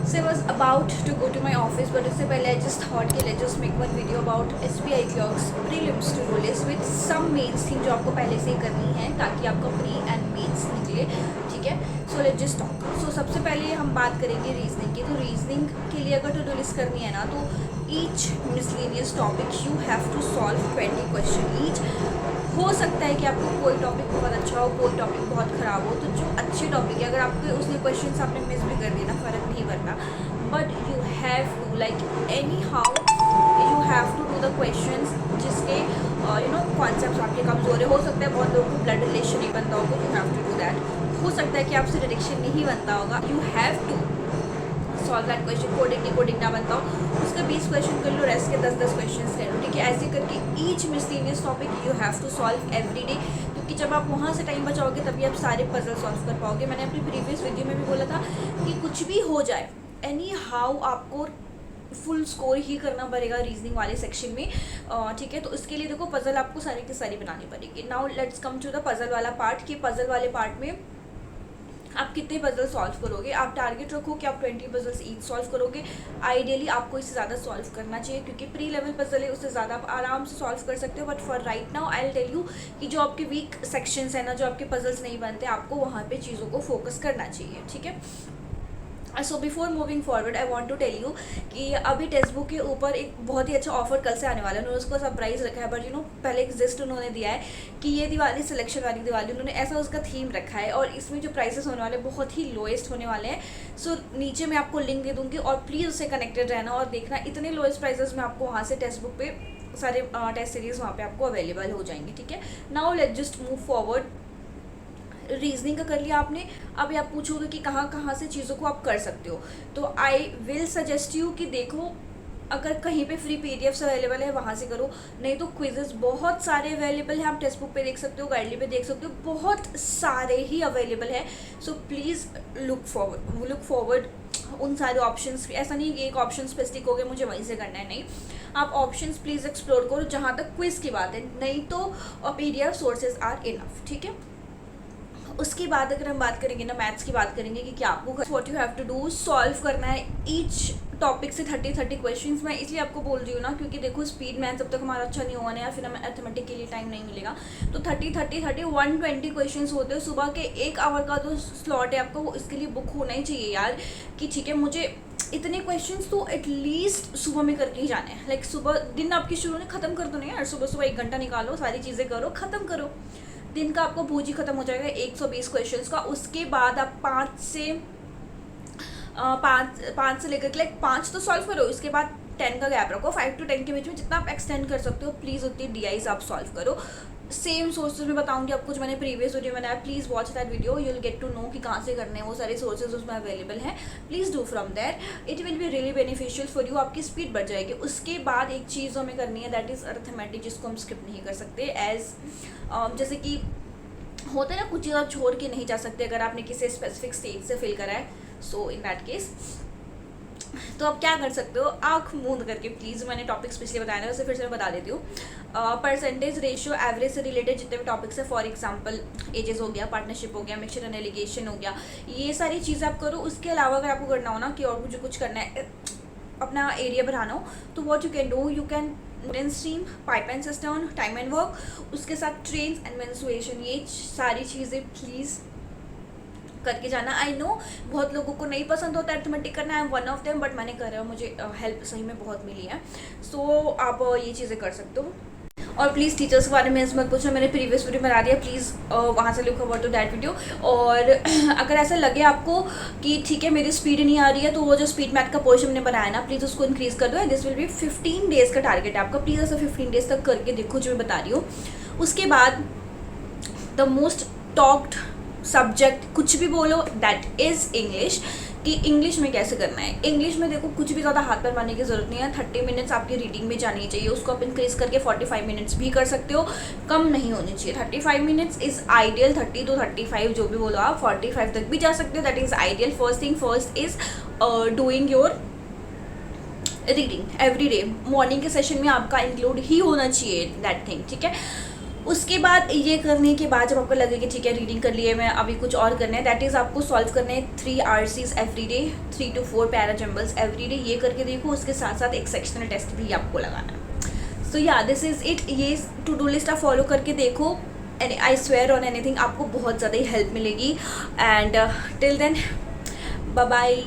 So I was about to go to my office, but उससे पहले I just thought कि let's just make one video about SBI clerks prelims to do list with some mains thing जो आपको पहले से ही करनी है ताकि आपका प्री एंड मेंस निकले, ठीक है. So let's just talk. So सबसे पहले हम बात करेंगे रीजनिंग की. तो रीजनिंग के लिए अगर टू डू लिस्ट करनी है ना, तो each miscellaneous topic you have to solve 20 question each. हो सकता है कि आपको कोई टॉपिक बहुत अच्छा हो, कोई टॉपिक बहुत ख़राब हो, तो जो अच्छे टॉपिक है अगर आपके उसने क्वेश्चन आपने मिस भी कर दिए ना, फ़र्क नहीं पड़ता. But you have to like anyhow you have to do the question जिसके कॉन्सेप्ट आपके कमज़ोर है. हो सकता है बहुत लोगों को ब्लड रिलेशन नहीं बनता होगा, you have to do that. हो सकता है कि आपसे डिडक्शन नहीं बनता होगा, you have to solve that question. Coding ना बनता हो, उसके 20 क्वेश्चन कर लो, रेस्ट के 10 क्वेश्चन कर लो, ठीक है. ऐसे करके each miscellaneous topic you have to solve every day, क्योंकि जब आप वहाँ से टाइम बचाओगे तभी आप सारे पजल सॉल्व कर पाओगे. मैंने अपनी प्रीवियस वीडियो में भी बोला था कि कुछ भी हो जाए, एनी हाउ आपको फुल स्कोर ही करना पड़ेगा रीजनिंग वाले सेक्शन में, ठीक है. तो इसके लिए देखो पजल आपको सारी की सारी बनानी पड़ेगी. Now let's come to the puzzle वाला पार्ट. कि पजल वाले पार्ट में आप कितने पजल सॉल्व करोगे. आप टारगेट रखो कि आप 20 पजल्स ईच सॉल्व करोगे. आइडियली आपको इससे ज़्यादा सॉल्व करना चाहिए, क्योंकि प्री लेवल पजल है, उससे ज़्यादा आप आराम से सॉल्व कर सकते हो. But for right now I will tell you कि जो आपके वीक सेक्शंस हैं ना, जो आपके पजल्स नहीं बनते, आपको वहाँ पे चीज़ों को फोकस करना चाहिए, ठीक है. So before moving forward I want to tell you कि अभी टेक्स्ट बुक के ऊपर एक बहुत ही अच्छा ऑफर कल से आने वाला है. उन्होंने उसको सरप्राइज रखा है, बट पहले एग्जिस्ट उन्होंने दिया है कि ये दिवाली सिलेक्शन वाली दिवाली, उन्होंने ऐसा उसका थीम रखा है. और इसमें जो प्राइसेस होने वाले बहुत ही लोएस्ट होने वाले हैं. सो नीचे मैं आपको लिंक दे दूँगी और प्लीज़ उससे कनेक्टेड रहना और देखना. इतने लोएस्ट प्राइसेस में आपको वहाँ से टेक्स्ट बुक पे सारे टेस्ट सीरीज़ वहाँ पे आपको अवेलेबल हो जाएंगे, ठीक है. Now let's just move forward. Reasoning का कर लिया आपने. अब आप पूछोगे कि कहाँ कहाँ से चीज़ों को आप कर सकते हो, तो आई विल सजेस्ट यू कि देखो, अगर कहीं पे फ्री पीडीएफ्स अवेलेबल है वहाँ से करो, नहीं तो क्विजेस बहुत सारे अवेलेबल हैं. आप टेक्स्ट बुक पे देख सकते हो, गाइडली पे देख सकते हो, बहुत सारे ही अवेलेबल है. सो प्लीज़ लुक फॉरवर्ड उन सारे ऑप्शंस. ऐसा नहीं कि एक ऑप्शन स्पेसिफिक हो गया मुझे वहीं से करना है, नहीं. आप ऑप्शंस प्लीज़ एक्सप्लोर करो. जहाँ तक क्विज़ की बात है, नहीं तो पीडीएफ सोर्सेज आर इनफ, ठीक है. उसके बाद अगर हम बात करेंगे ना, मैथ्स की बात करेंगे कि क्या आपको what you have to do, solve करना है ईच टॉपिक से 30 क्वेश्चंस. मैं इसलिए आपको बोल रही हूँ ना, क्योंकि देखो स्पीड मैथ जब तक हमारा अच्छा नहीं होगा ना, या फिर हमें अर्थमेटिक के लिए टाइम नहीं मिलेगा. तो 120 क्वेश्चंस होते हैं. सुबह के 1 आवर का जो स्लॉट है आपका, वो इसके लिए बुक होना ही चाहिए यार, कि ठीक है मुझे इतने क्वेश्चंस तो एटलीस्ट सुबह में करके ही जाने हैं. लाइक सुबह दिन आपकी शुरू में ख़त्म कर दो नहीं यार, सुबह 1 घंटा निकालो, सारी चीज़ें करो, ख़त्म करो. दिन का आपको भूजी खत्म हो जाएगा 120 क्वेश्चंस का. उसके बाद आप 5 से लेकर के 5 तो सॉल्व करो. उसके बाद 10 का गैप रखो. 5 to 10 के बीच में जितना आप एक्सटेंड कर सकते हो, प्लीज़ उतनी डीआईज आप सॉल्व करो. सेम सोर्सेज में बताऊंगी आपको, जो मैंने प्रीवियस वीडियो में बनाया. Please watch that video, you will get to know कि कहाँ से करने हैं. वो सारे सोर्सेज उसमें अवेलेबल हैं. Please do from there, it will be really beneficial for you. आपकी स्पीड बढ़ जाएगी. उसके बाद एक चीज़ हमें करनी है, दैट इज़ अर्थमेटिक, जिसको हम स्किप नहीं कर सकते. जैसे कि होता है ना, कुछ चीज़ आप छोड़ के नहीं जा सकते अगर आपने किसी स्पेसिफिक स्टेज से फिल करा है. सो इन दैट केस तो आप क्या कर सकते हो, आँख मूंद करके प्लीज़. मैंने टॉपिक्स पिछले बताए ना, वैसे फिर से मैं बता देती हूँ. परसेंटेज रेशियो एवरेज से रिलेटेड जितने भी टॉपिक्स है, फॉर एग्जांपल एजेस हो गया, पार्टनरशिप हो गया, मिक्सचर एंड एलिगेशन हो गया, ये सारी चीज़ें आप करो. उसके अलावा अगर आपको करना हो ना कि और मुझे कुछ करना है, अपना एरिया बढ़ाना हो, तो what you can do, you can main stream, pipe and system, time and work, उसके साथ ट्रेन्स एंड मेंस्ट्रुएशन, ये सारी चीज़ें प्लीज़ करके जाना. आई नो बहुत लोगों को नहीं पसंद होता अर्थमेटिक करना, I am one of them, but मैंने करा, मुझे हेल्प सही में बहुत मिली है. सो आप ये चीज़ें कर सकते हो. और प्लीज़ टीचर्स के बारे में मत पूछो, मैंने प्रीवियस वीडियो बना दिया, प्लीज़ वहाँ से look forward to that video. और अगर ऐसा लगे आपको कि ठीक है मेरी स्पीड नहीं आ रही है, तो वो जो स्पीड मैथ का पोर्शन मैंने बनाया ना, प्लीज़ उसको इंक्रीज़ कर दो. दिस विल बी 15 डेज़ का टारगेट है आपका. प्लीज़ ऐसा 15 डेज़ तक करके देखो जो मैं बता रही हूँ. उसके बाद द मोस्ट टॉक्ड सब्जेक्ट, कुछ भी बोलो, दैट इज़ इंग्लिश. कि इंग्लिश में कैसे करना है. इंग्लिश में देखो कुछ भी ज़्यादा हाथ पर मारने की ज़रूरत नहीं है. 30 मिनट्स आपकी रीडिंग में जानी चाहिए. उसको आप इंक्रीज करके 45 मिनट्स भी कर सकते हो, कम नहीं होनी चाहिए. 35 मिनट्स इज़ आइडियल. 30 to 35 जो भी बोलो आप, 45 तक भी जा सकते हो, that is ideal. First thing first is doing your reading every day. Morning के सेशन में आपका इंक्लूड ही होना चाहिए दैट थिंग, ठीक है. उसके बाद ये करने के बाद जब आपको लगे कि ठीक है रीडिंग कर लिए, मैं अभी कुछ और करना है, दैट इज़ आपको सॉल्व करने हैं 3 RCs every day, 3 to 4 para jumbles every day. ये करके देखो, उसके साथ साथ एक सेक्शनल टेस्ट भी आपको लगाना है। So yeah this is it. ये टू डू लिस्ट आप फॉलो करके देखो, and I swear on anything आपको बहुत ज़्यादा ही हेल्प मिलेगी। And till then bye bye.